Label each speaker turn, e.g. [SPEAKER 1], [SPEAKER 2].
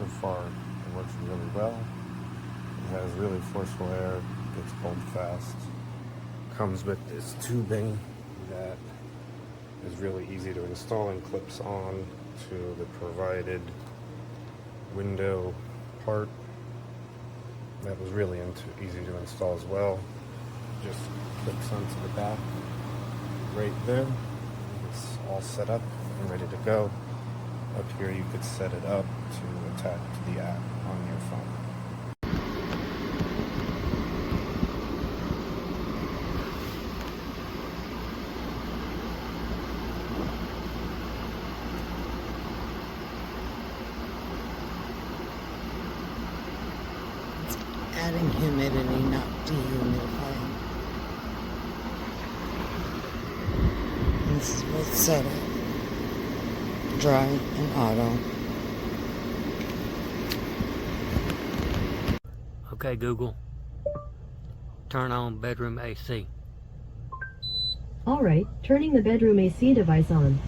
[SPEAKER 1] so far it works really well. It has really forceful air, gets cold fast. Comes with this tubing that is really easy to install and clips on to the provided window part. That was really easy to install as well. Just clips onto the back right there. It's all set up and ready to go. Up here you could set it up to attach to the app on your phone.
[SPEAKER 2] Adding humidity, not dehumidifying. This is both set up. Dry and auto.
[SPEAKER 3] Okay, Google. Turn on bedroom AC.
[SPEAKER 4] Alright, turning the bedroom AC device on.